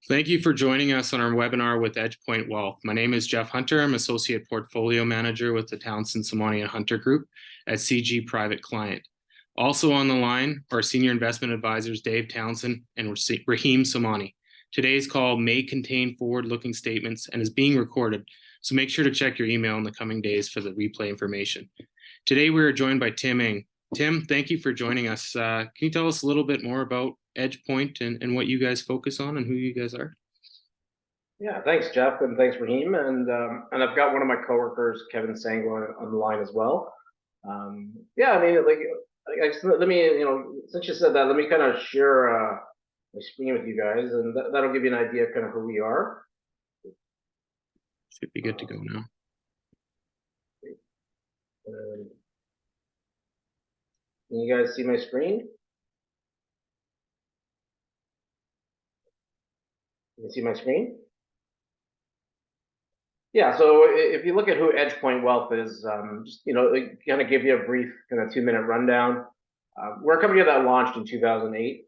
Thank you for joining us on our webinar with Edgepoint Wealth. My name is Jeff Hunter. I'm Associate Portfolio Manager with the Townshend, Somani and Hunter Group at CG Private Client. Also on the line are Senior Investment Advisors Dave Townshend and Rahim Somani. Today's call may contain forward-looking statements and is being recorded, so make sure to check your email in the coming days for the replay information. Today we are joined by Tim Ng. Tim, thank you for joining us. Can you tell us a little bit more about Edgepoint and what you guys focus on and who you guys are? Yeah, thanks, Jeff, and thanks, Rahim. And I've got one of my coworkers, Kevin Sangwine, on the line as well. Yeah, I mean, let me, since you said that, let me kind of share my screen with you guys, and that'll give you an idea of kind of who we are. Should be good to go now. Can you guys see my screen? You can see my screen? Yeah, so if you look at who Edgepoint Wealth is, just, kind of give you a brief kind of 2-minute rundown. We're a company that launched in 2008.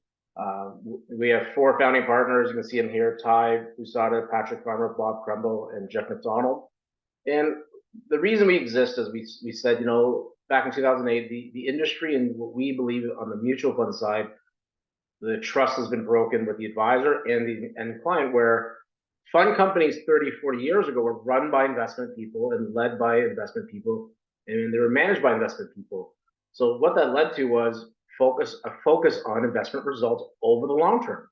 We have 4 founding partners. You can see them here: Ty Usada, Patrick Farmer, Bob Crumble, and Jeff McDonald. And the reason we exist is we said, back in 2008, the industry and what we believe on the mutual fund side, the trust has been broken with the advisor and the client, where fund companies 30, 40 years ago were run by investment people and led by investment people, and they were managed by investment people. So what that led to was a focus on investment results over the long term.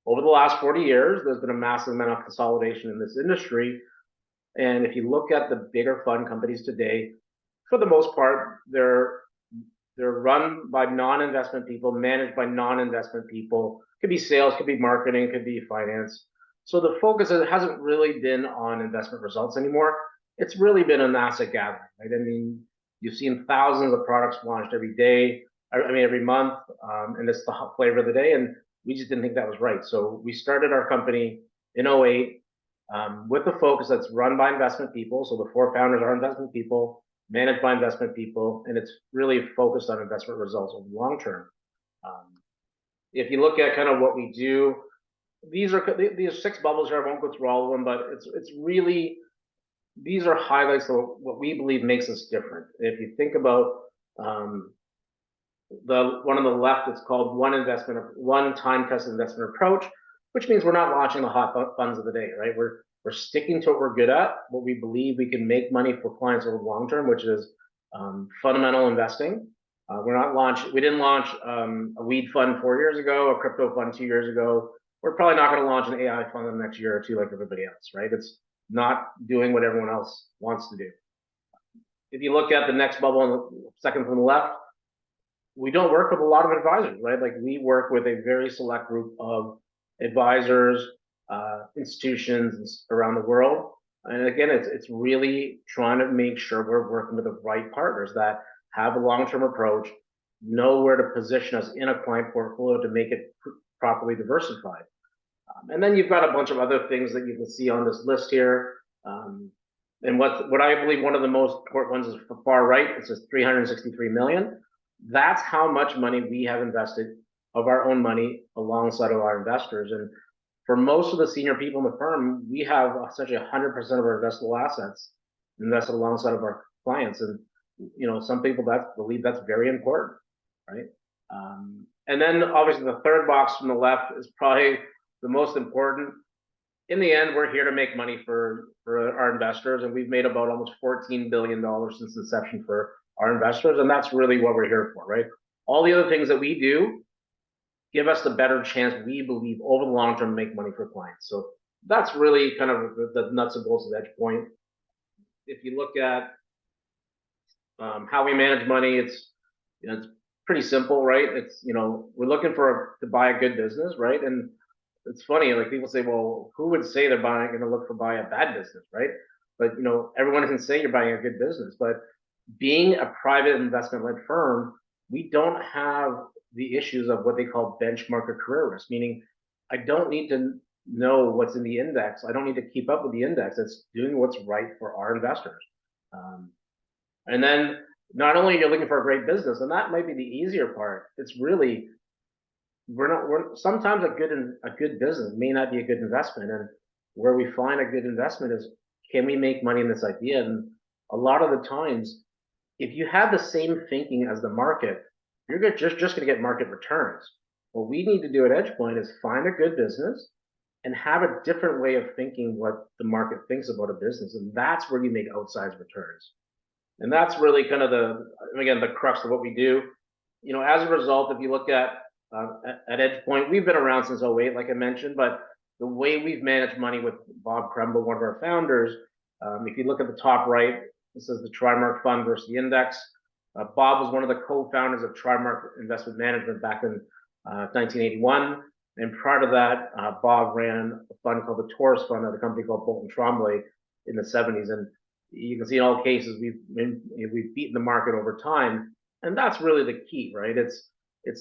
Over the last 40 years, there's been a massive amount of consolidation in this industry. And if you look at the bigger fund companies today, for the most part, they're run by non-investment people, managed by non-investment people. Could be sales, could be marketing, could be finance. So the focus hasn't really been on investment results anymore. It's really been an asset gathering, right? I mean, you've seen thousands of products launched every day, every month, and it's the hot flavor of the day. And we just didn't think that was right. So we started our company in 2008 with the focus that's run by investment people. So the 4 founders are investment people, managed by investment people, and it's really focused on investment results over the long term. If you look at kind of what we do, these are 6 bubbles here. I won't go through all of them, but it's really, these are highlights of what we believe makes us different. If you think about the one on the left, it's called one time test investment approach, which means we're not launching the hot funds of the day, right? We're sticking to what we're good at, what we believe we can make money for clients over the long term, which is fundamental investing. We didn't launch a weed fund 4 years ago, a crypto fund 2 years ago. We're probably not going to launch an AI fund in the next year or two like everybody else, right? It's not doing what everyone else wants to do. If you look at the next bubble on the second from the left, we don't work with a lot of advisors, right? Like, we work with a very select group of advisors, institutions around the world. And again, it's really trying to make sure we're working with the right partners that have a long-term approach, know where to position us in a client portfolio to make it properly diversified. And then you've got a bunch of other things that you can see on this list here. And what I believe one of the most important ones is far right. It says 363 million. That's how much money we have invested of our own money alongside of our investors. And for most of the senior people in the firm, we have essentially 100% of our investable assets invested alongside of our clients. And some people believe that's very important, right? And then obviously the third box from the left is probably the most important. In the end, we're here to make money for our investors, and we've made about almost $14 billion since inception for our investors, and that's really what we're here for, right? All the other things that we do give us the better chance, we believe, over the long term, to make money for clients. So that's really kind of the nuts and bolts of Edgepoint. If you look at how we manage money, it's pretty simple, right? It's we're looking to buy a good business, right? And it's funny, like, people say, well, who would say they're going to look for buy a bad business, right? But everyone can say you're buying a good business, but being a private investment-led firm, we don't have the issues of what they call benchmark or career risk, meaning I don't need to know what's in the index. I don't need to keep up with the index. It's doing what's right for our investors. And then not only are you looking for a great business, and that might be the easier part, it's really we're sometimes a good business may not be a good investment. And where we find a good investment is, can we make money in this idea? And a lot of the times, if you have the same thinking as the market, you're just going to get market returns. What we need to do at Edgepoint is find a good business and have a different way of thinking what the market thinks about a business. And that's where you make outsized returns. And that's really kind of the crux of what we do. You know, as a result, if you look at Edgepoint, we've been around since '08, like I mentioned, but the way we've managed money with Bob Kremble, one of our founders, if you look at the top right, this is the Trimark Fund versus the index. Bob was one of the co-founders of Trimark Investment Management back in 1981. And prior to that, Bob ran a fund called the Taurus Fund at a company called Bolton Trombley in the 70s. And you can see in all cases, we've beaten the market over time. And that's really the key, right? It's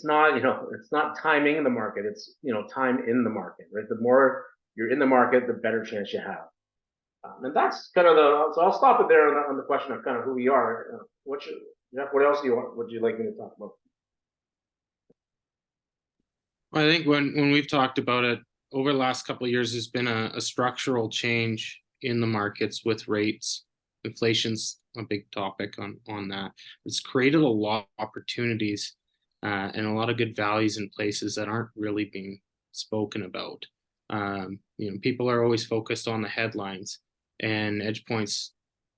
not, it's not timing in the market. It's, time in the market, right? The more you're in the market, the better chance you have. And that's kind of so I'll stop it there on the question of kind of who we are. Jeff, what else would you like me to talk about? I think when we've talked about it over the last couple of years, there's been a structural change in the markets with rates. Inflation's a big topic on that. It's created a lot of opportunities and a lot of good values in places that aren't really being spoken about. People are always focused on the headlines, and Edgepoint's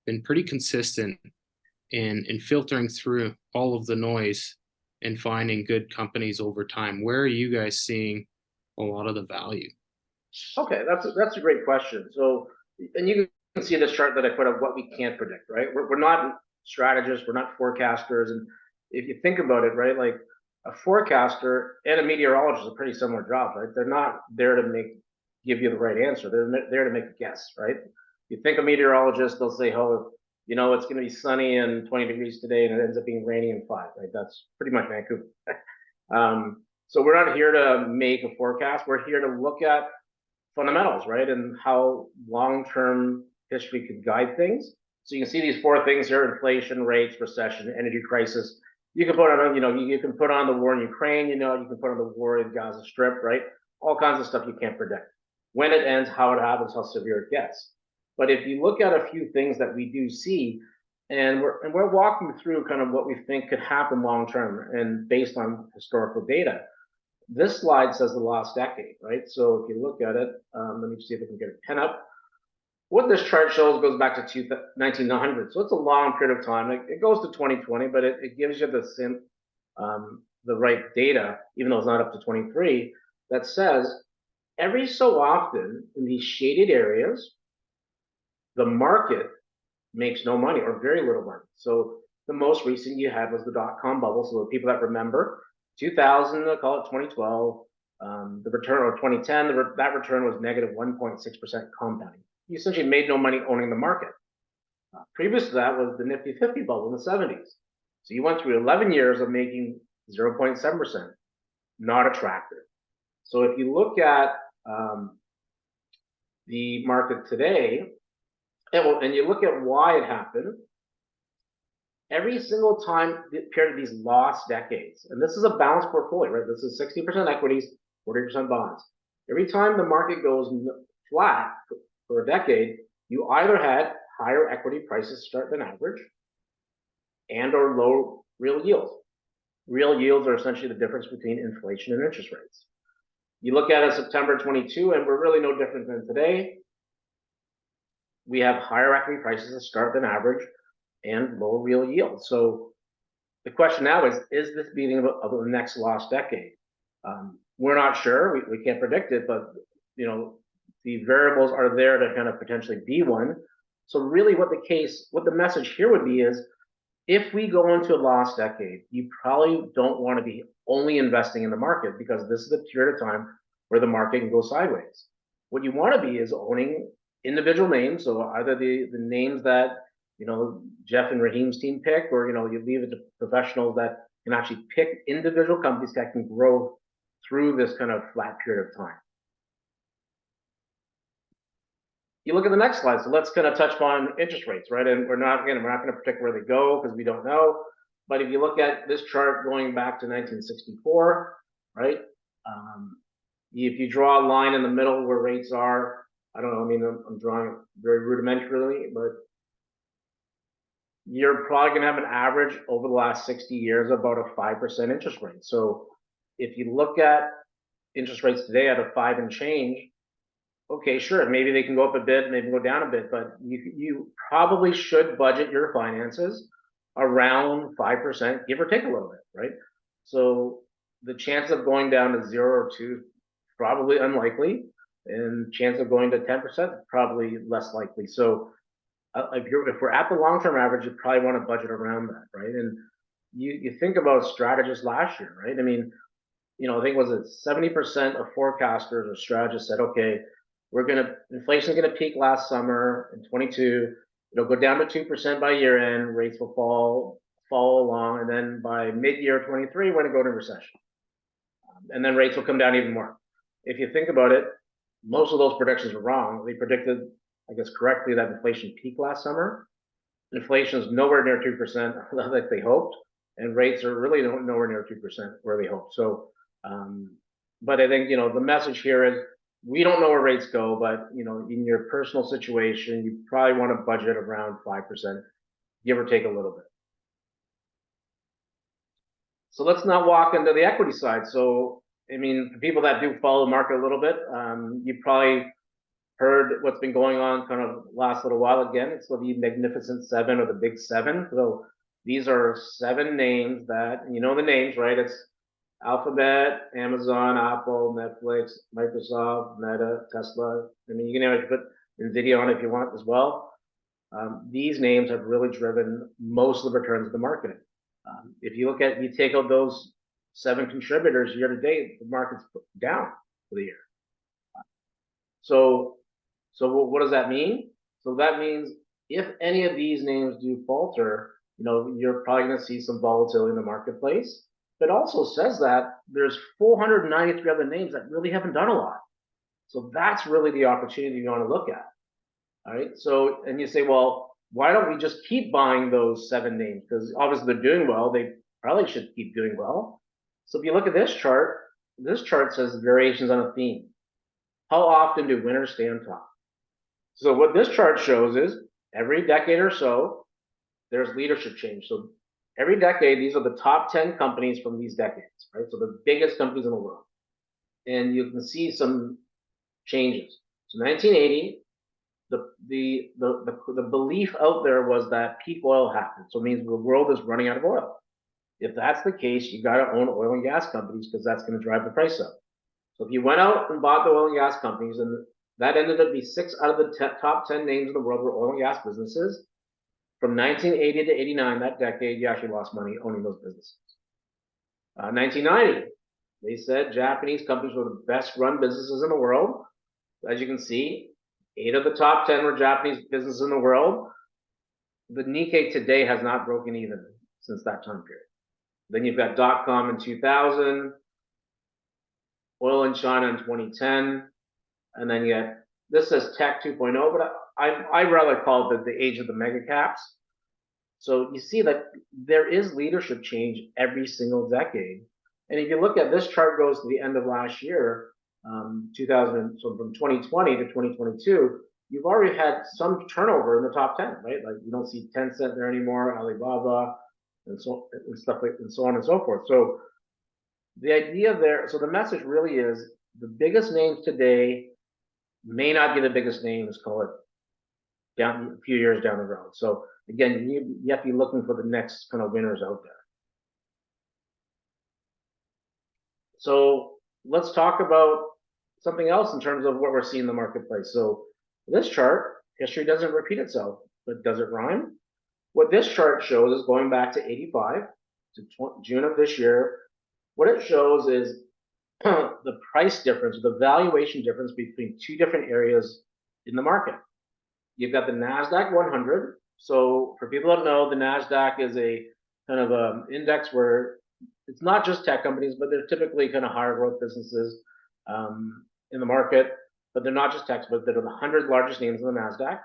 been pretty consistent in filtering through all of the noise and finding good companies over time. Where are you guys seeing a lot of the value? Okay, that's a great question. So, and you can see this chart that I put of what we can't predict, right? We're not strategists, we're not forecasters. And if you think about it, right, like a forecaster and a meteorologist is a pretty similar job, right? They're not there to give you the right answer. They're there to make a guess, right? You think a meteorologist, they'll say, oh, it's going to be sunny and 20 degrees today, and it ends up being rainy and 5, right? That's pretty much Vancouver. So we're not here to make a forecast. We're here to look at fundamentals, right? And how long-term history could guide things. So you can see these 4 things here: inflation, rates, recession, energy crisis. You can put on, you can put on the war in Ukraine, you can put on the war in Gaza Strip, right? All kinds of stuff you can't predict. When it ends, how it happens, how severe it gets. But if you look at a few things that we do see, and we're walking through kind of what we think could happen long term and based on historical data. This slide says the last decade, right? So if you look at it, let me see if I can get a pen up. What this chart shows goes back to 1900. So it's a long period of time. It goes to 2020, but it gives you the right data, even though it's not up to 23, that says every so often in these shaded areas, the market makes no money or very little money. So the most recent you had was the dot-com bubble. So the people that remember 2000, I call it 2012, the return, or 2010, that return was negative 1.6% compounding. You essentially made no money owning the market. Previous to that was the Nifty 50 bubble in the 70s. So you went through 11 years of making 0.7%, not attractive. So if you look at the market today, and you look at why it happened, every single time period of these lost decades, and this is a balanced portfolio, right? This is 60% equities, 40% bonds. Every time the market goes flat for a decade, you either had higher equity prices start than average and or low real yields. Real yields are essentially the difference between inflation and interest rates. You look at it September 22, and we're really no different than today. We have higher equity prices that start than average and lower real yield. So the question now is this beginning of the next lost decade? We're not sure. We can't predict it, but the variables are there to kind of potentially be one. So really what the message here would be is, if we go into a lost decade, you probably don't want to be only investing in the market, because this is a period of time where the market can go sideways. What you want to be is owning individual names. So either the names that Jeff and Rahim's team pick, or you leave it to professionals that can actually pick individual companies that can grow through this kind of flat period of time. You look at the next slide. So let's kind of touch on interest rates, right? And we're not going to predict where they go because we don't know. But if you look at this chart going back to 1964, right? If you draw a line in the middle where rates are, I don't know, I mean, I'm drawing it very rudimentarily, but you're probably gonna have an average over the last 60 years about a 5% interest rate. So if you look at interest rates today at a 5 and change, okay, sure, maybe they can go up a bit, maybe go down a bit, but you probably should budget your finances around 5%, give or take a little bit, right? So the chance of going down to 0 or 2 probably unlikely, and chance of going to 10% probably less likely. So if we're at the long-term average, you probably want to budget around that, right? And you think about strategists last year, right? I mean, I think was it 70% of forecasters or strategists said, okay, inflation's gonna peak last summer in 22. It'll go down to 2% by year end. Rates will follow along, and then by mid-year 23, we're gonna go into recession, and then rates will come down even more. If you think about it, most of those predictions were wrong. They predicted, I guess, correctly that inflation peaked last summer. Inflation is nowhere near 2% like they hoped, and rates are really nowhere near 2% where they hoped. So, but I think the message here is we don't know where rates go, but in your personal situation, you probably want to budget around 5%, give or take a little bit. So let's now walk into the equity side. So, I mean, for people that do follow the market a little bit, you probably heard what's been going on kind of last little while. Again, it's the Magnificent Seven or the Big Seven. So these are 7 names that, the names, right? It's Alphabet, Amazon, Apple, Netflix, Microsoft, Meta, Tesla. I mean, you can even put NVIDIA on if you want as well. These names have really driven most of the returns of the market. If you take out those 7 contributors year to date, the market's down for the year. So what does that mean? So that means if any of these names do falter, you're probably going to see some volatility in the marketplace. It also says that there's 493 other names that really haven't done a lot. So that's really the opportunity you want to look at. All right. So, and you say, well, why don't we just keep buying those 7 names? Because obviously they're doing well. They probably should keep doing well. So if you look at this chart says variations on a theme. How often do winners stay on top? So what this chart shows is every decade or so, there's leadership change. So every decade, these are the top 10 companies from these decades, right? So the biggest companies in the world. And you can see some changes. So 1980, the belief out there was that peak oil happened. So it means the world is running out of oil. If that's the case, you got to own oil and gas companies because that's going to drive the price up. So if you went out and bought the oil and gas companies, and that ended up being 6 out of the top 10 names in the world were oil and gas businesses. From 1980 to 89, that decade, you actually lost money owning those businesses. 1990, they said Japanese companies were the best run businesses in the world. As you can see, 8 of the top 10 were Japanese businesses in the world. The Nikkei today has not broken even since that time period. Then you've got .com in 2000, oil in China in 2010, and then you get, this says tech 2.0, but I rather call it the age of the mega caps. So you see that there is leadership change every single decade. And if you look at this chart goes to the end of last year, 2000, so from 2020 to 2022, you've already had some turnover in the top 10, right? Like you don't see Tencent there anymore, Alibaba, and so on and so forth. So the idea there, so the message really is the biggest names today may not be the biggest names, call it down a few years down the road. So again, you have to be looking for the next kind of winners out there. So let's talk about something else in terms of what we're seeing in the marketplace. So this chart, history doesn't repeat itself, but does it rhyme? What this chart shows is going back to 85 to June of this year. What it shows is the price difference, the valuation difference between 2 different areas in the market. You've got the NASDAQ 100. So for people that know, the NASDAQ is a kind of an index where it's not just tech companies, but they're typically kind of higher growth businesses in the market. But they're not just tech, but they're the 100 largest names in the NASDAQ.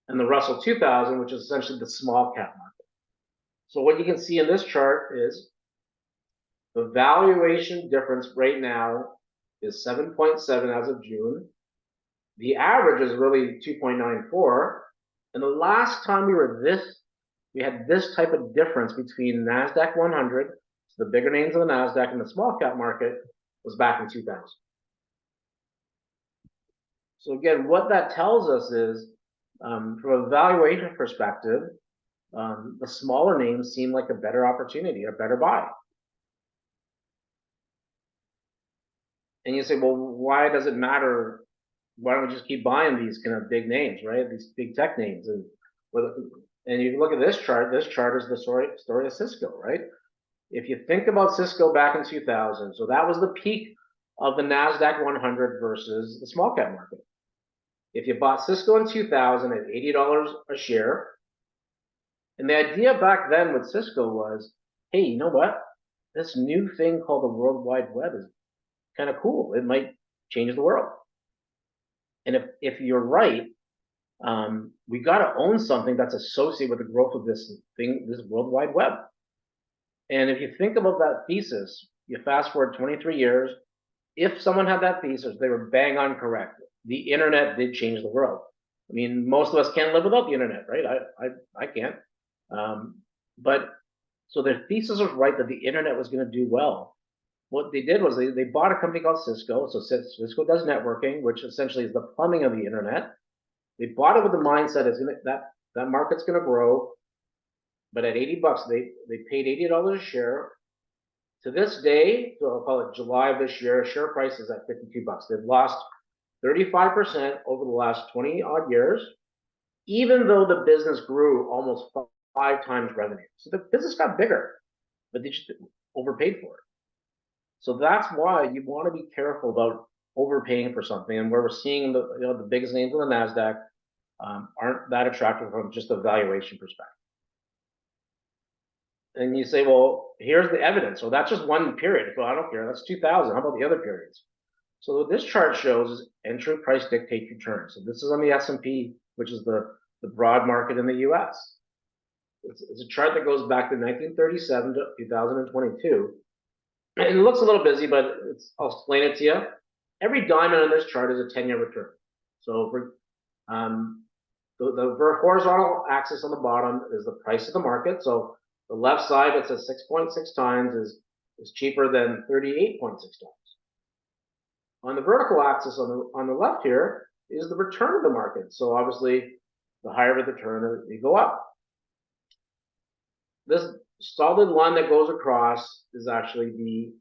And the Russell 2000, which is essentially the small cap market. So what you can see in this chart is The valuation difference right now is 7.7 as of June. The average is really 2.94. And the last time we had this type of difference between NASDAQ 100, so the bigger names of the NASDAQ, and the small cap market, was back in 2000. So again, what that tells us is, from a valuation perspective, the smaller names seem like a better opportunity, a better buy. And you say, well, why does it matter? Why don't we just keep buying these kind of big names, right? These big tech names. And you look at this chart is the story of Cisco, right? If you think about Cisco back in 2000, so that was the peak of the NASDAQ 100 versus the small cap market. If you bought Cisco in 2000 at $80 a share, and the idea back then with Cisco was, hey, you know what? This new thing called the World Wide Web is kind of cool. It might change the world. And if you're right, we got to own something that's associated with the growth of this thing, this World Wide Web. And if you think about that thesis, you fast forward 23 years, if someone had that thesis, they were bang on correct. The internet did change the world. I mean, most of us can't live without the internet, right? I can't. But so their thesis was right that the internet was going to do well. What they did was they bought a company called Cisco. So Cisco does networking, which essentially is the plumbing of the internet. They bought it with the mindset that market's going to grow. But at $80, they paid $80 a share. To this day, so I'll call it July of this year, share price is at $52. They've lost 35% over the last 20 odd years, even though the business grew almost 5 times revenue. So the business got bigger, but they just overpaid for it. So that's why you want to be careful about overpaying for something. And where we're seeing the biggest names on the NASDAQ aren't that attractive from just a valuation perspective. And you say, well, here's the evidence. So that's just one period. Well, I don't care. That's 2000. How about the other periods? So what this chart shows is entry price dictates return. So this is on the S&P, which is the broad market in the US. It's a chart that goes back to 1937 to 2022. And it looks a little busy, but I'll explain it to you. Every diamond on this chart is a 10-year return. So for the horizontal axis on the bottom is the price of the market. So the left side, it says 6.6 times is cheaper than 38.6 times. On the vertical axis on the left here is the return of the market. So obviously, the higher the return, you go up. This solid line that goes across is actually the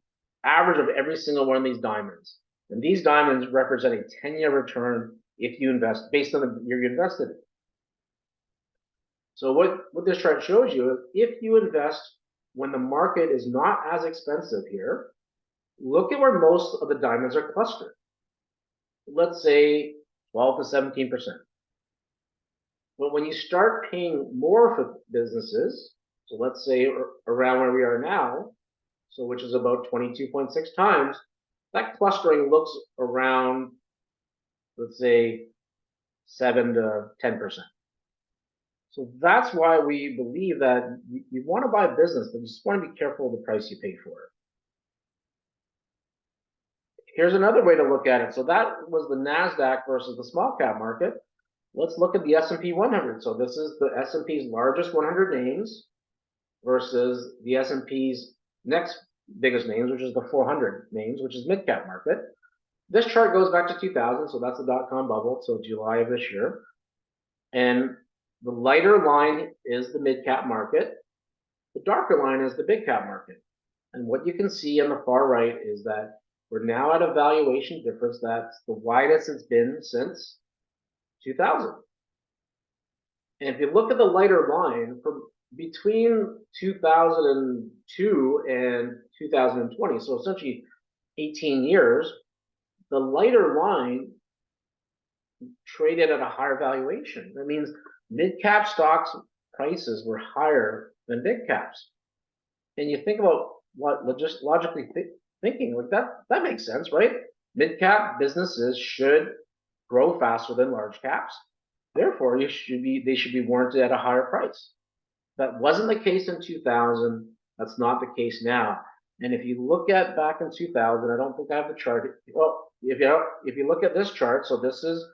average of every single one of these diamonds. And these diamonds represent a 10-year return if you invest based on the year you invested in. So what this chart shows you is if you invest when the market is not as expensive here, look at where most of the diamonds are clustered. Let's say 12 to 17%. But when you start paying more for businesses, so let's say around where we are now, so which is about 22.6 times, that clustering looks around, let's say, 7 to 10%. So that's why we believe that you want to buy a business, but you just want to be careful of the price you pay for it. Here's another way to look at it. So that was the NASDAQ versus the small cap market. Let's look at the S&P 100. So this is the S&P's largest 100 names versus the S&P's next biggest names, which is the 400 names, which is mid-cap market. This chart goes back to 2000, so that's the dot-com bubble, so July of this year. And the lighter line is the mid-cap market. The darker line is the big-cap market. And what you can see on the far right is that we're now at a valuation difference that's the widest it's been since 2000. And if you look at the lighter line, from between 2002 and 2020, so essentially 18 years, the lighter line traded at a higher valuation. That means mid-cap stocks prices were higher than big caps. And you think about what just logically thinking, like that makes sense, right? Mid-cap businesses should grow faster than large caps. Therefore, they should be warranted at a higher price. That wasn't the case in 2000. That's not the case now. And if you look at back in 2000, I don't think I have the chart. Well, if you look at this chart, so this is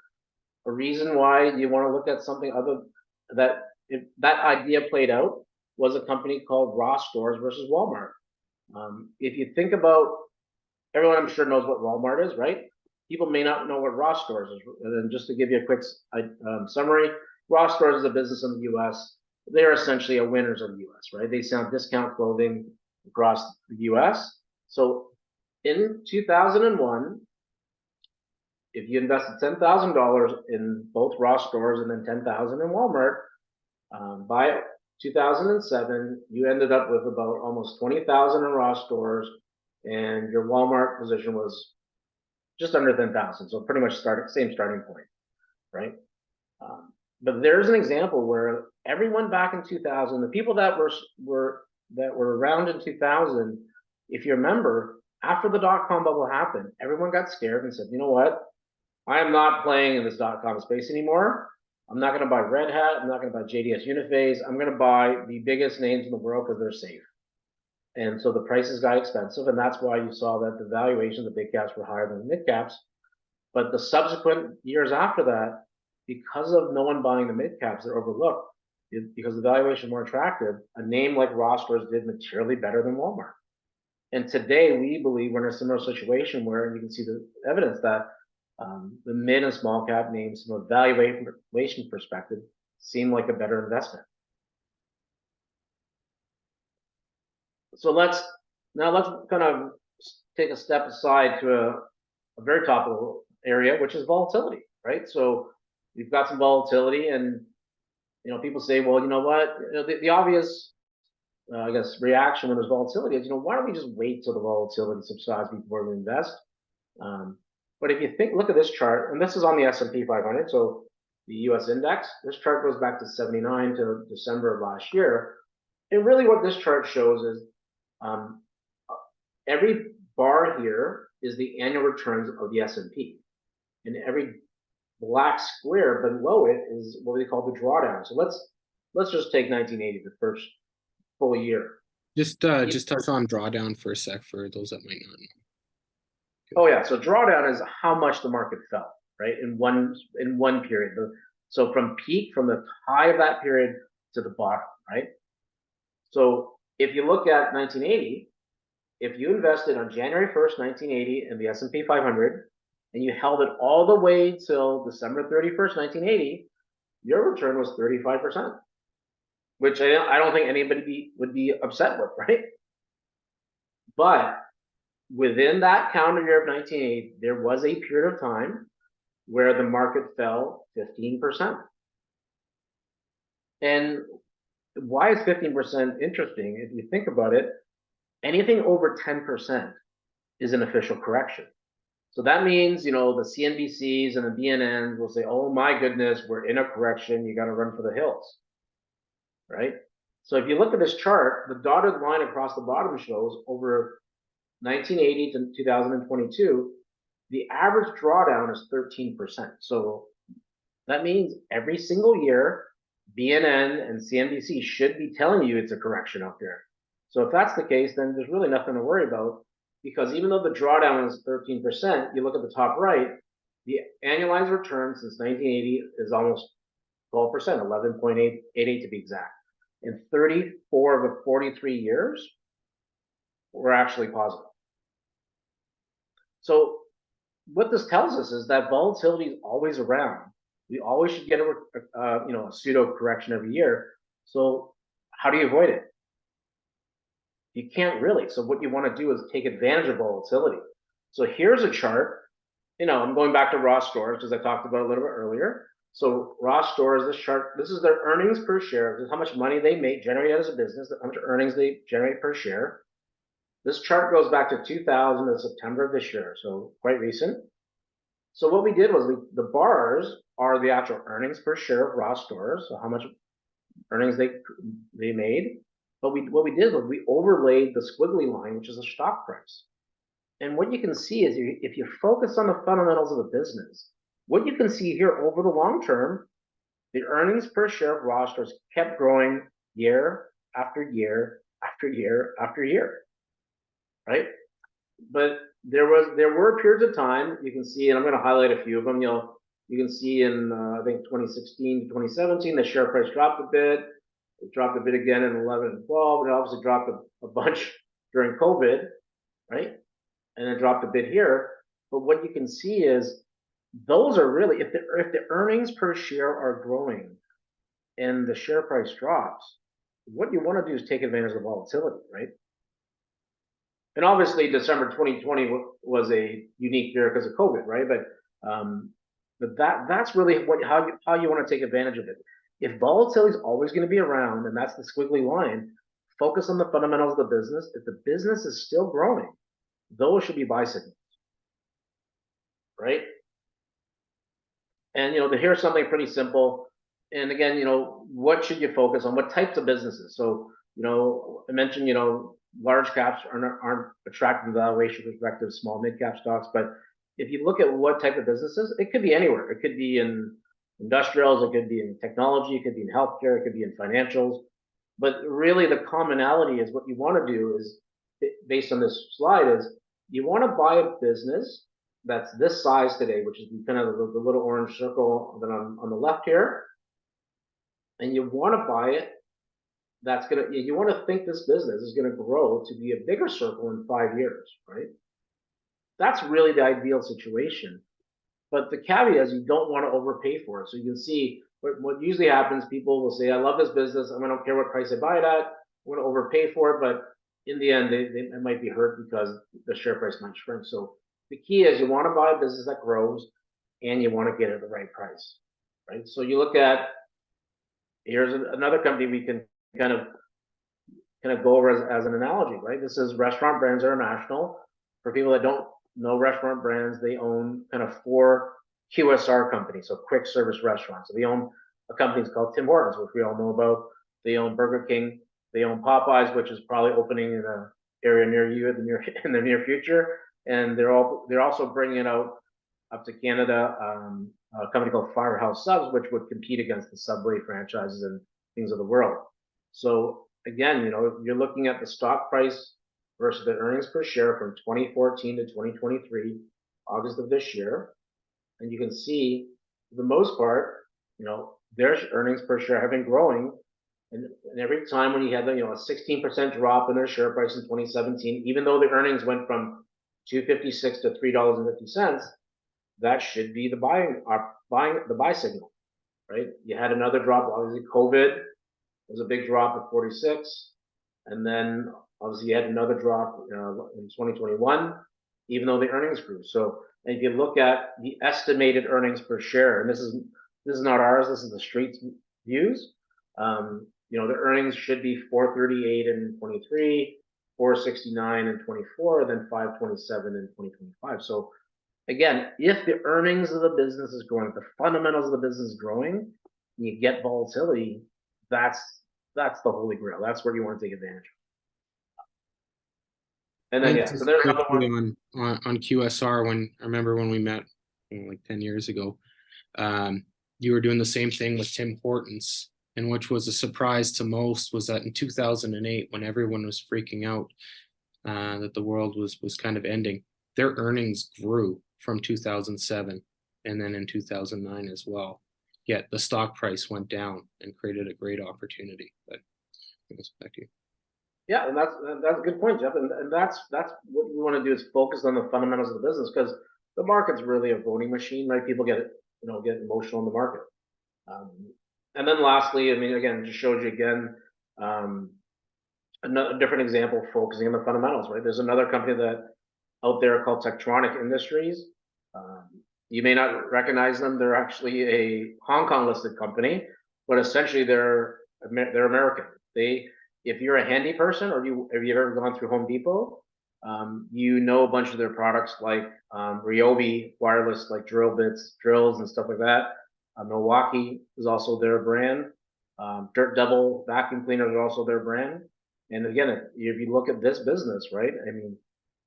a reason why you want to look at something other that if that idea played out was a company called Ross Stores versus Walmart. If you think about, everyone I'm sure knows what Walmart is, right? People may not know what Ross Stores is. And then just to give you a quick summary, Ross Stores is a business in the U.S. They're essentially a winners of the U.S., right? They sell discount clothing across the U.S. So in 2001, if you invested $10,000 in both Ross Stores and then $10,000 in Walmart, by 2007, you ended up with about almost 20,000 in Ross Stores, and your Walmart position was just under 10,000. So pretty much same starting point, right? But there's an example where everyone back in 2000, the people that were around in 2000, if you remember, after the dot-com bubble happened, everyone got scared and said, you know what? I am not playing in this dot-com space anymore. I'm not going to buy Red Hat. I'm not going to buy JDS Uniphase. I'm going to buy the biggest names in the world because they're safe. And so the prices got expensive, and that's why you saw that the valuations of the big caps were higher than the mid caps. But the subsequent years after that, because of no one buying the mid caps, they're overlooked. Because the valuation is more attractive, a name like Ross Stores did materially better than Walmart. And today we believe we're in a similar situation where you can see the evidence that the mid and small cap names from a valuation perspective seem like a better investment. So let's kind of take a step aside to a very topical area, which is volatility, right? So we've got some volatility, and people say, well, you know what? The obvious, I guess, reaction when there's volatility is, why don't we just wait till the volatility subsides before we invest? But if you look at this chart, and this is on the S&P 500, so the U.S. index. This chart goes back to 79 to December of last year. And really what this chart shows is every bar here is the annual returns of the S&P. And every black square below it is what we call the drawdown. So let's just take 1980, the first full year. Just touch on drawdown for a sec for those that might not know. Oh yeah, so drawdown is how much the market fell, right? In one period. So from the high of that period to the bottom, right? So if you look at 1980, if you invested on January 1st, 1980 in the S&P 500, and you held it all the way till December 31st, 1980, your return was 35%, which I don't think anybody would be upset with, right? But within that calendar year of 1980, there was a period of time where the market fell 15%. And why is 15% interesting? If you think about it, anything over 10% is an official correction. So that means, the CNBCs and the BNNs will say, oh my goodness, we're in a correction, you got to run for the hills, right? So if you look at this chart, the dotted line across the bottom shows over 1980 to 2022, the average drawdown is 13%. So that means every single year, BNN and CNBC should be telling you it's a correction out there. So if that's the case, then there's really nothing to worry about, because even though the drawdown is 13%, you look at the top right, the annualized return since 1980 is almost 12%, 11.88 to be exact. In 34 of the 43 years, we're actually positive. So what this tells us is that volatility is always around. We always should get a pseudo correction every year. So how do you avoid it? You can't really. So what you want to do is take advantage of volatility. So here's a chart. I'm going back to Ross Stores because I talked about it a little bit earlier. So Ross Stores, this chart, this is their earnings per share. This is how much money they generate as a business, how much earnings they generate per share. This chart goes back to 2000 to September of this year, so quite recent. So what we did was the bars are the actual earnings per share of Ross Stores, so how much earnings they made. But what we did was we overlaid the squiggly line, which is the stock price. And what you can see is if you focus on the fundamentals of the business, what you can see here over the long term, the earnings per share of Ross Stores kept growing year after year after year after year. right? But there were periods of time you can see, and I'm going to highlight a few of them. You can see in I think 2016 to 2017, the share price dropped a bit. It dropped a bit again in 11 and 12. It obviously dropped a bunch during COVID, right? And it dropped a bit here. But what you can see is those are really, if the earnings per share are growing and the share price drops, what you want to do is take advantage of volatility, right? And obviously, December 2020 was a unique year because of COVID, right? But that's really how you want to take advantage of it. If volatility is always going to be around, and that's the squiggly line, focus on the fundamentals of the business. If the business is still growing, those should be buy signals, right? And here's something pretty simple. And again, what should you focus on? What types of businesses? So, I mentioned, large caps aren't attractive valuation perspective, small mid cap stocks. But if you look at what type of businesses, it could be anywhere. It could be in industrials, it could be in technology, it could be in healthcare, it could be in financials. But really, the commonality is what you want to do is, based on this slide, is you want to buy a business that's this size today, which is kind of the little orange circle that on the left here, and you want to buy it. You want to think this business is going to grow to be a bigger circle in 5 years, right? That's really the ideal situation. But the caveat is you don't want to overpay for it. So you can see what usually happens. People will say, I love this business. I don't care what price I buy it at. I want to overpay for it. But in the end, they might be hurt because the share price might shrink. So the key is you want to buy a business that grows and you want to get it at the right price, right? So you look at, here's another company we can kind of go over as an analogy, right? This is Restaurant Brands International. For people that don't know Restaurant Brands, they own kind of 4 QSR companies, so quick service restaurants. So they own a company called Tim Hortons, which we all know about. They own Burger King. They own Popeyes, which is probably opening in an area near you in the near future. And they're also bringing out up to Canada a company called Firehouse Subs, which would compete against the Subway franchises and things of the world. So again, you're looking at the stock price versus the earnings per share from 2014 to 2023, August of this year. And you can see, for the most part, their earnings per share have been growing. And every time when you had a 16% drop in their share price in 2017, even though the earnings went from $2.56 to $3.50, that should be the buy signal, right? You had another drop, obviously COVID was a big drop at 46, and then obviously you had another drop in 2021, even though the earnings grew. So if you look at the estimated earnings per share, and this is not ours, this is the street's views. The earnings should be 438 in 23, 469 in 24, then 527 in 2025. So again, if the earnings of the business is growing, if the fundamentals of the business is growing, and you get volatility, that's the holy grail. That's where you want to take advantage of. And then so there's another one on QSR. I remember when we met like 10 years ago, you were doing the same thing with Tim Hortons, and which was a surprise to most was that in 2008, when everyone was freaking out that the world was kind of ending, their earnings grew from 2007 and then in 2009 as well. Yet the stock price went down and created a great opportunity. But I guess back to you. Yeah, and that's a good point, Jeff. And that's what we want to do is focus on the fundamentals of the business, because the market's really a voting machine, right? People get emotional in the market. And then lastly, I mean, again, just showed you again a different example focusing on the fundamentals, right? There's another company that out there called Tectronic Industries. You may not recognize them. They're actually a Hong Kong listed company, but essentially they're American. If you're a handy person, or have you ever gone through Home Depot, a bunch of their products like Ryobi wireless, like drill bits, drills and stuff like that. Milwaukee is also their brand. Dirt Devil vacuum cleaners are also their brand. And again, if you look at this business, right? I mean,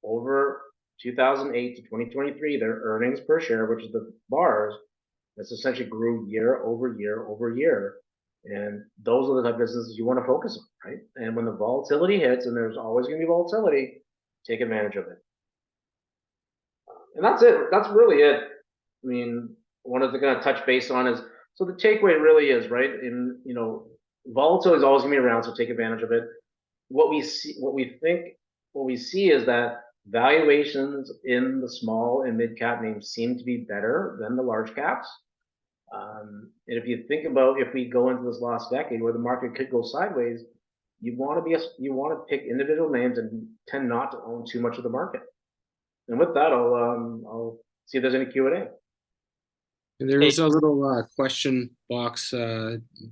over 2008 to 2023, their earnings per share, which is the bars, that's essentially grew year over year over year. And those are the type of businesses you want to focus on, right? And when the volatility hits, and there's always going to be volatility, take advantage of it. And that's it. That's really it. I mean, one of the going to touch base on is, so the takeaway really is, right, in, you know, volatility is always going to be around, so take advantage of it. What we see is that valuations in the small and mid cap names seem to be better than the large caps. And if you think about, if we go into this last decade where the market could go sideways, you want to pick individual names and tend not to own too much of the market. And with that, I'll see if there's any Q&A. And there is a little question box.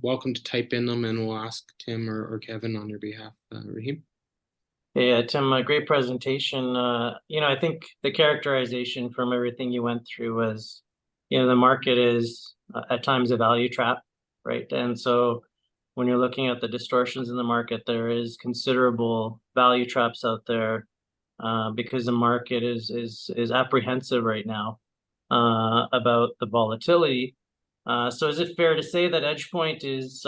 Welcome to type in them, and we'll ask Tim or Kevin on your behalf. Rahim. Yeah, Tim, a great presentation. You know, I think the characterization from everything you went through was, you know, the market is at times a value trap, right? And so when you're looking at the distortions in the market, there is considerable value traps out there because the market is apprehensive right now about the volatility. So is it fair to say that Edgepoint is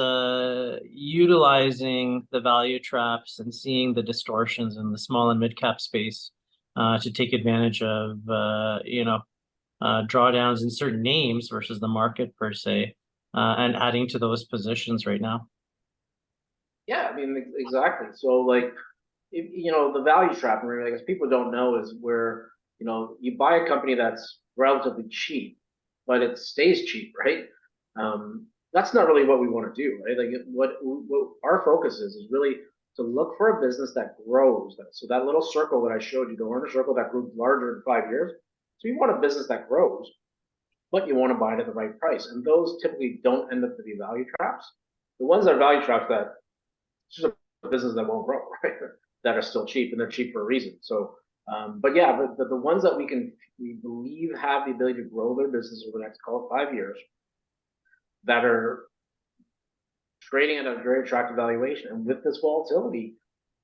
utilizing the value traps and seeing the distortions in the small and mid cap space to take advantage of, you know, drawdowns in certain names versus the market per se, and adding to those positions right now? Yeah, I mean, exactly. So like, you know, the value trap, I guess people don't know, is where, you know, you buy a company that's relatively cheap, but it stays cheap, right? That's not really what we want to do, right? Like what our focus is really to look for a business that grows. So that little circle that I showed you, the orange circle that grew larger in 5 years. So you want a business that grows, but you want to buy it at the right price. And those typically don't end up to be value traps. The ones that are value traps, that it's just a business that won't grow, right? That are still cheap, and they're cheap for a reason. So, but yeah, the ones that we believe have the ability to grow their business over the next, call it 5 years, that are trading at a very attractive valuation. And with this volatility,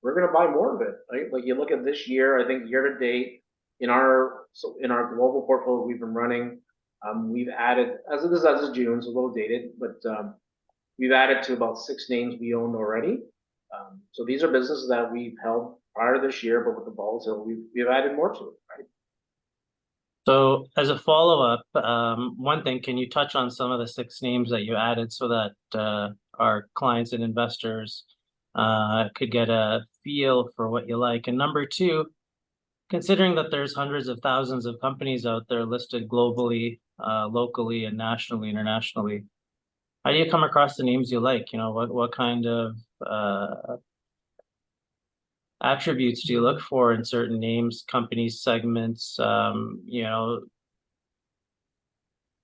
we're going to buy more of it, right? Like you look at this year, I think year to date in our global portfolio we've been running, we've added, as of June, it's a little dated, but we've added to about 6 names we owned already. So these are businesses that we've held prior to this year, but with the volatility, we've added more to it, right? So as a follow-up, one thing, can you touch on some of the 6 names that you added so that our clients and investors could get a feel for what you like? And number 2, considering that there's hundreds of thousands of companies out there listed globally, locally, and nationally, internationally, how do you come across the names you like? You know, what kind of attributes do you look for in certain names, companies, segments? You know,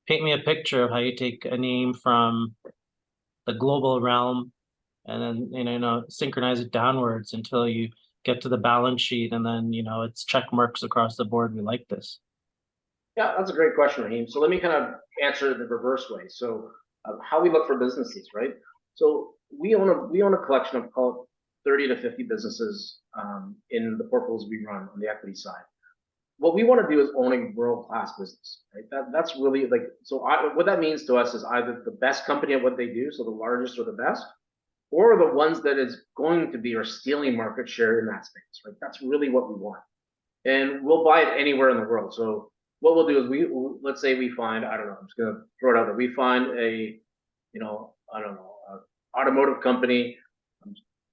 paint me a picture of how you take a name from the global realm and then, you know, synchronize it downwards until you get to the balance sheet, and then, you know, it's check marks across the board. We like this. Yeah, that's a great question, Rahim. So let me kind of answer it the reverse way. So how we look for businesses, right? So we own a collection of, call it 30 to 50 businesses in the portfolios we run on the equity side. What we want to do is own a world-class business, right? That's really like, so what that means to us is either the best company at what they do, so the largest or the best, or the ones that is going to be or stealing market share in that space, right? That's really what we want. And we'll buy it anywhere in the world. So what we'll do is let's say we find, I don't know, I'm just going to throw it out there. We find a, you know, I don't know, automotive company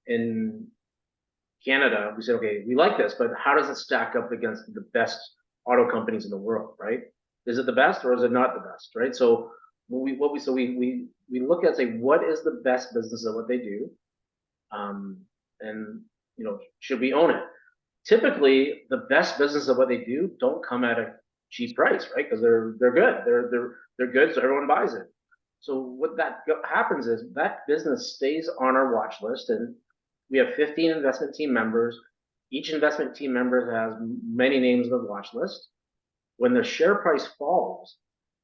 in Canada. We say, okay, we like this, but how does it stack up against the best auto companies in the world, right? Is it the best or is it not the best, right? So we look at, say, what is the best business at what they do, and you know, should we own it? Typically, the best business of what they do don't come at a cheap price, right? Because they're good, they're good, so everyone buys it. So what that happens is that business stays on our watch list, and we have 15 investment team members. Each investment team member has many names on the watch list. When the share price falls,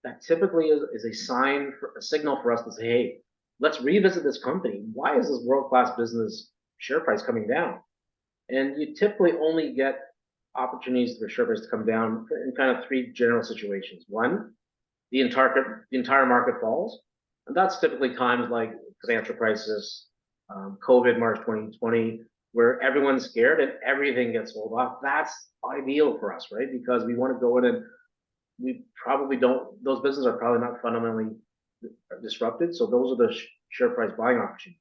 that typically is a sign, a signal for us to say, hey, let's revisit this company. Why is this world-class business share price coming down? And you typically only get opportunities for share price to come down in kind of 3 general situations. One, the entire market falls, and that's typically times like financial crisis, COVID, March 2020, where everyone's scared and everything gets sold off. That's ideal for us, right? Because we want to go in and we probably don't, those businesses are probably not fundamentally disrupted. So those are the share price buying opportunities.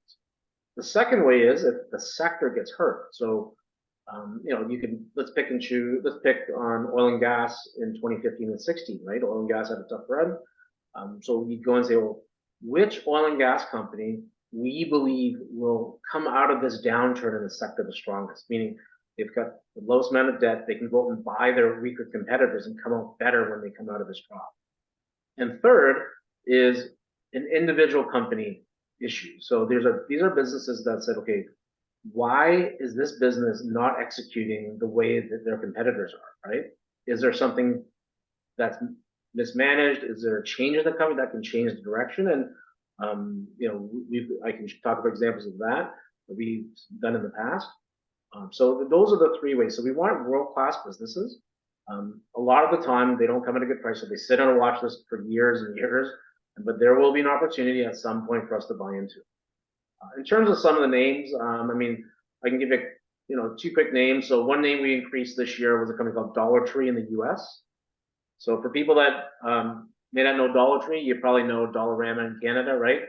The second way is if the sector gets hurt. So, you can, let's pick on oil and gas in 2015 and 16, right? Oil and gas had a tough run. So you go and say, well, which oil and gas company we believe will come out of this downturn in the sector the strongest, meaning they've got the lowest amount of debt, they can go and buy their weaker competitors and come out better when they come out of this drop. And third is an individual company issue. So these are businesses that said, okay, why is this business not executing the way that their competitors are, right? Is there something that's mismanaged? Is there a change in the company that can change the direction? And I can talk about examples of that we've done in the past. So those are the three ways. So we want world-class businesses. A lot of the time they don't come at a good price, so they sit on a watch list for years and years. But there will be an opportunity at some point for us to buy into. In terms of some of the names, I can give you, two quick names. So one name we increased this year was a company called Dollar Tree in the U.S. So for people that may not know Dollar Tree, you probably know Dollarama in Canada, right?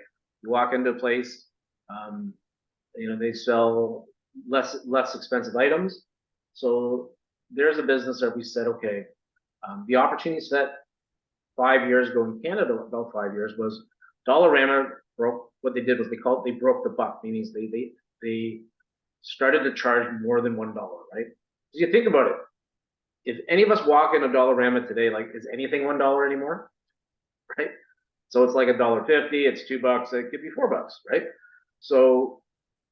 You walk into a place, they sell less expensive items. So there's a business that we said, okay, the opportunity set 5 years ago in Canada, about 5 years, was Dollarama broke. What they did was they broke the buck, meaning they started to charge more than $1, right? So you think about it. If any of us walk in a Dollarama today, like, is anything $1 anymore? Right? So it's like $1.50, it's $2, it could be $4, right? So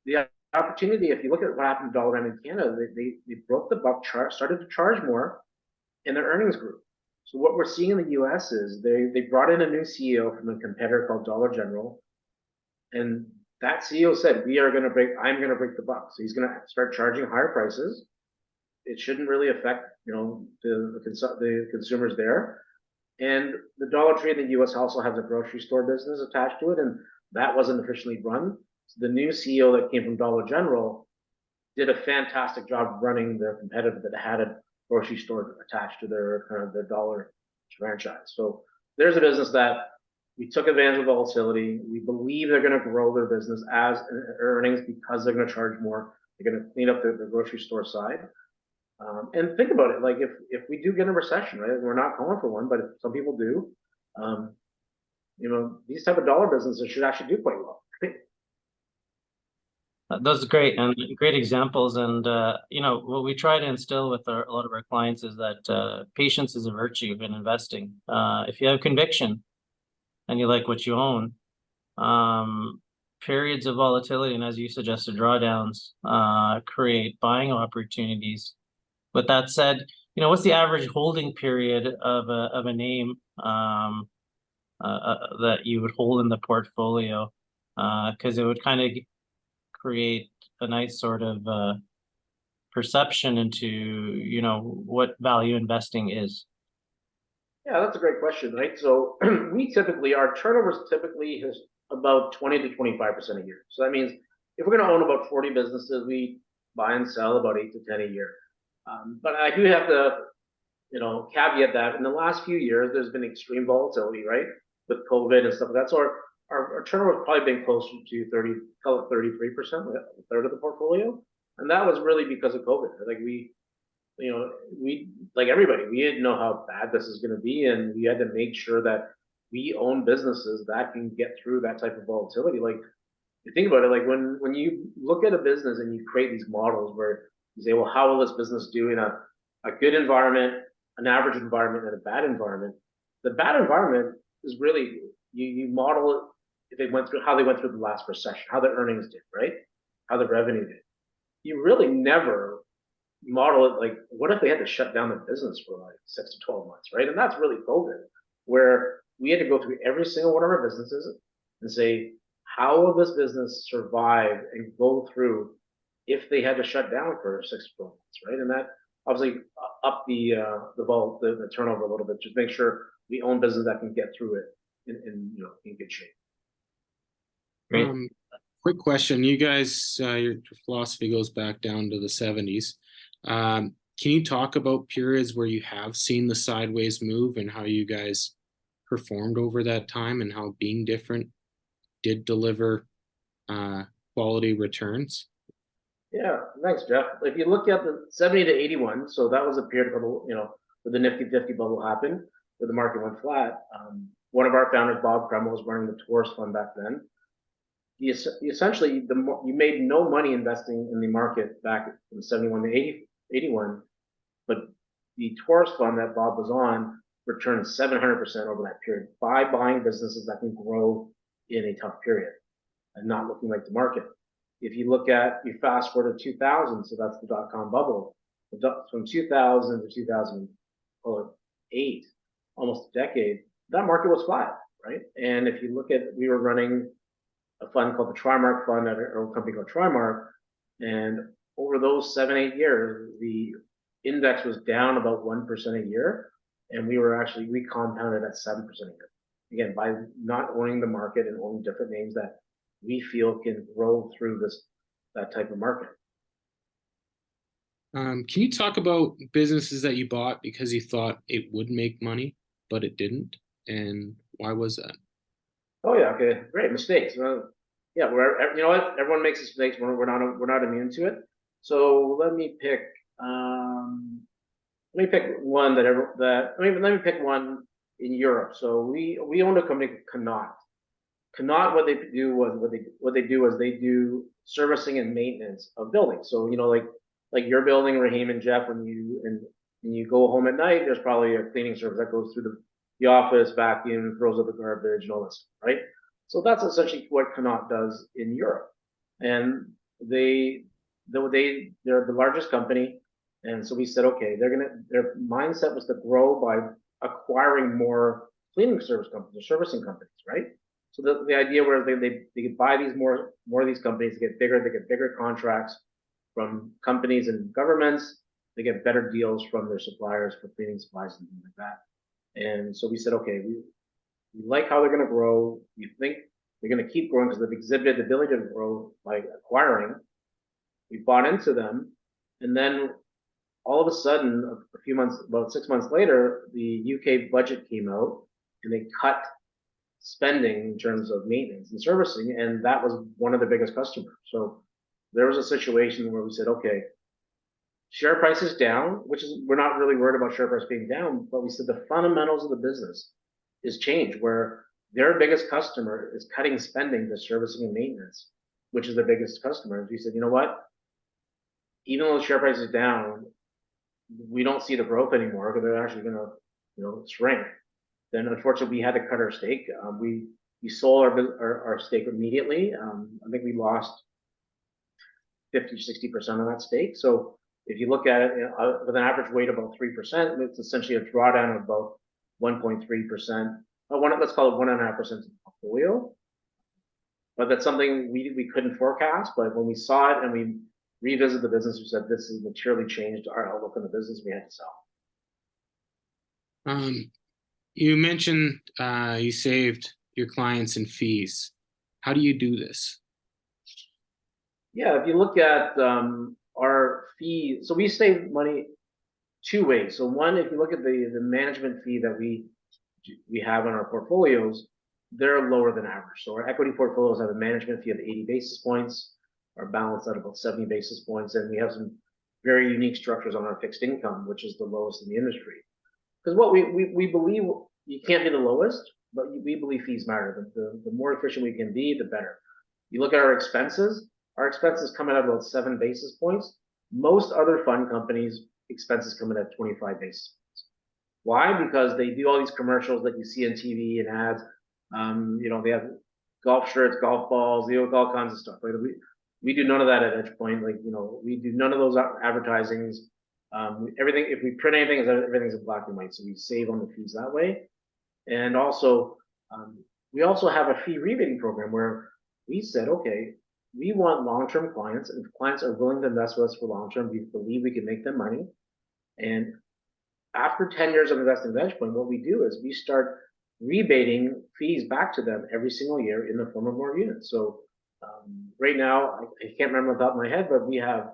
the opportunity, if you look at what happened to Dollarama in Canada, they broke the buck, started to charge more, and their earnings grew. So what we're seeing in the US is they brought in a new CEO from a competitor called Dollar General, and that CEO said, I'm gonna break the buck. So he's gonna start charging higher prices. It shouldn't really affect, the consumers there. And the Dollar Tree in the US also has a grocery store business attached to it, and that wasn't officially run. So the new CEO that came from Dollar General did a fantastic job running their competitor that had a grocery store attached to their dollar franchise. So there's a business that we took advantage of volatility. We believe they're going to grow their business as earnings because they're going to charge more. They're going to clean up the grocery store side. And think about it, like if we do get a recession, right? We're not calling for one, but if some people do, these type of dollar businesses should actually do quite well. Those are great and great examples. And, what we try to instill with a lot of our clients is that patience is a virtue in investing. If you have conviction and you like what you own, periods of volatility, and as you suggested, drawdowns create buying opportunities. With that said, what's the average holding period of a name that you would hold in the portfolio? Because it would kind of create a nice sort of perception into what value investing is. Yeah, that's a great question, right? So our turnover is typically about 20 to 25% a year. So that means if we're going to own about 40 businesses, we buy and sell about 8 to 10 a year. But I do have to, caveat that in the last few years, there's been extreme volatility, right? With COVID and stuff like that. So our turnover has probably been closer to 33%, a third of the portfolio. And that was really because of COVID. Like we, like everybody, we didn't know how bad this is going to be. And we had to make sure that we own businesses that can get through that type of volatility. Like, you think about it, like when you look at a business and you create these models where you say, well, how will this business do in a good environment, an average environment, and a bad environment? The bad environment is really, you model it how they went through the last recession, how the earnings did, right? How the revenue did. You really never model it like, what if they had to shut down the business for like 6 to 12 months, right? And that's really COVID, where we had to go through every single one of our businesses and say, how will this business survive and go through if they had to shut down for 6 to 12 months, right? And that obviously up the turnover a little bit, just make sure we own business that can get through it in good shape. Great. Quick question, you guys, your philosophy goes back down to the 70s. Can you talk about periods where you have seen the sideways move and how you guys performed over that time and how being different did deliver quality returns? Yeah, thanks, Jeff. If you look at the 70 to 81, so that was a period where the Nifty 50 bubble happened, where the market went flat. One of our founders, Bob Kreml, was running the Taurus fund back then. Essentially, you made no money investing in the market back from 71 to 81, but the Taurus fund that Bob was on returned 700% over that period by buying businesses that can grow in a tough period and not looking like the market. If you fast forward to 2000, so that's the dot-com bubble, from 2000 to 2008, almost a decade, that market was flat, right? And if you look at, we were running a fund called the Trimark Fund at a company called Trimark, and over those 7-8 years, the index was down about 1% a year, and we compounded at 7% a year. Again, by not owning the market and owning different names that we feel can grow through that type of market. Can you talk about businesses that you bought because you thought it would make money, but it didn't? And why was that? Oh yeah, okay, great. Mistakes. Yeah, you know what? Everyone makes mistakes. We're not immune to it. So let me pick one let me pick one in Europe. So we owned a company called Canaccord. Canaccord, what they do is they do servicing and maintenance of buildings. So like your building, Rahim and Jeff, when you go home at night, there's probably a cleaning service that goes through the office, vacuum, throws out the garbage, and all this, right? So that's essentially what Canaccord does in Europe, and they're the largest company, and so we said, okay, their mindset was to grow by acquiring more cleaning service companies or servicing companies, right? So the idea was they could buy more of these companies, they get bigger contracts from companies and governments, they get better deals from their suppliers for cleaning supplies and things like that. And so we said, okay, we like how they're going to grow. We think they're going to keep growing because they've exhibited the ability to grow by acquiring. We bought into them, and then all of a sudden, about 6 months later, the UK budget came out, and they cut spending in terms of maintenance and servicing, and that was one of the biggest customers. So there was a situation where we said, okay, share price is down, we're not really worried about share price being down, but we said the fundamentals of the business is changed, where their biggest customer is cutting spending to servicing and maintenance, which is their biggest customer. We said, you know what? Even though the share price is down, we don't see the growth anymore because they're actually going to, shrink. Then unfortunately we had to cut our stake. We sold our stake immediately. I think we lost 50-60% of that stake. So if you look at it with an average weight of about 3%, it's essentially a drawdown of about 1.3%. Let's call it 1.5% of the portfolio. But that's something we couldn't forecast. But when we saw it and we revisited the business, we said this has materially changed our outlook on the business. We had to sell. You mentioned you saved your clients in fees. How do you do this? Yeah, if you look at our fee, so we save money two ways. So one, if you look at the management fee that we have on our portfolios, they're lower than average. So our equity portfolios have a management fee of 80 basis points, our balance at about 70 basis points, and we have some very unique structures on our fixed income, which is the lowest in the industry. Because what we believe, you can't be the lowest, but we believe fees matter. The more efficient we can be, the better. You look at our expenses come in at about 7 basis points. Most other fund companies' expenses come in at 25 basis points. Why? Because they do all these commercials that you see on TV and ads. They have golf shirts, golf balls, all kinds of stuff. Like we do none of that at Edgepoint. We do none of those advertisings. Everything, if we print anything, everything's in black and white. So we save on the fees that way. And also, we also have a fee rebating program where we said, okay, we want long-term clients, and if clients are willing to invest with us for long-term, we believe we can make them money. And after 10 years of investing in Edgepoint, what we do is we start rebating fees back to them every single year in the form of more units. So Right now, I can't remember off the top of my head, but we have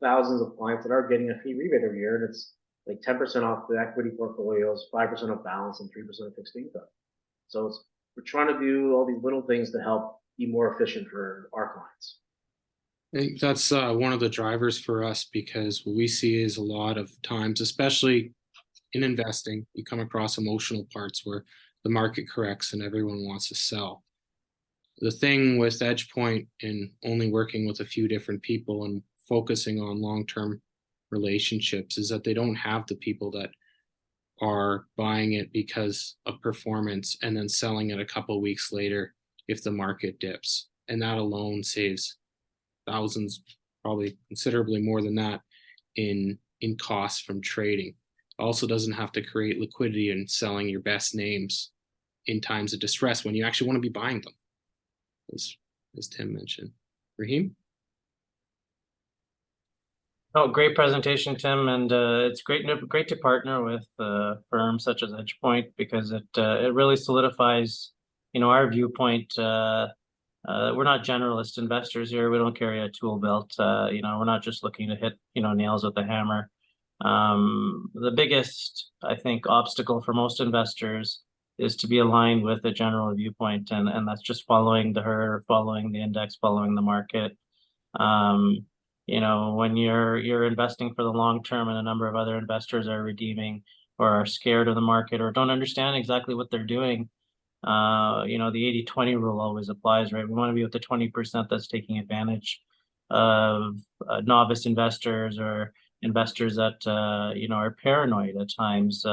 thousands of clients that are getting a fee rebate every year, and it's like 10% off the equity portfolios, 5% of balance, and 3% of fixed income. So we're trying to do all these little things to help be more efficient for our clients. I think that's one of the drivers for us, because what we see is a lot of times, especially in investing, you come across emotional parts where the market corrects and everyone wants to sell. The thing with Edgepoint and only working with a few different people and focusing on long-term relationships is that they don't have the people that are buying it because of performance and then selling it a couple weeks later if the market dips. And that alone saves thousands, probably considerably more than that, in costs from trading. Also doesn't have to create liquidity in selling your best names in times of distress when you actually want to be buying them, as Tim mentioned. Rahim? Oh, great presentation, Tim, and it's great to partner with firms such as Edgepoint, because it really solidifies, our viewpoint. We're not generalist investors here. We don't carry a tool belt. We're not just looking to hit nails with a hammer. The biggest, I think, obstacle for most investors is to be aligned with a general viewpoint, and that's just following the herd, following the index, following the market. When you're investing for the long term and a number of other investors are redeeming or are scared of the market or don't understand exactly what they're doing, the 80-20 rule always applies, right? We want to be with the 20% that's taking advantage of novice investors or investors that are paranoid at times.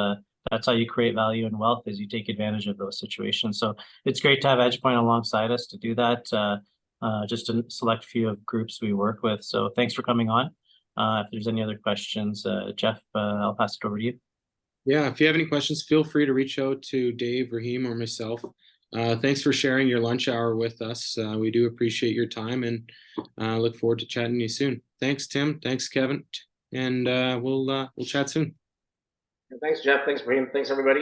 That's how you create value and wealth, is you take advantage of those situations. So it's great to have Edgepoint alongside us to do that. Just a select few of groups we work with. So thanks for coming on. If there's any other questions, Jeff, I'll pass it over to you. Yeah, if you have any questions, feel free to reach out to Dave, Rahim, or myself. Thanks for sharing your lunch hour with us. We do appreciate your time, and look forward to chatting to you soon. Thanks, Tim. Thanks, Kevin. And we'll chat soon. Thanks, Jeff. Thanks, Rahim. Thanks, everybody.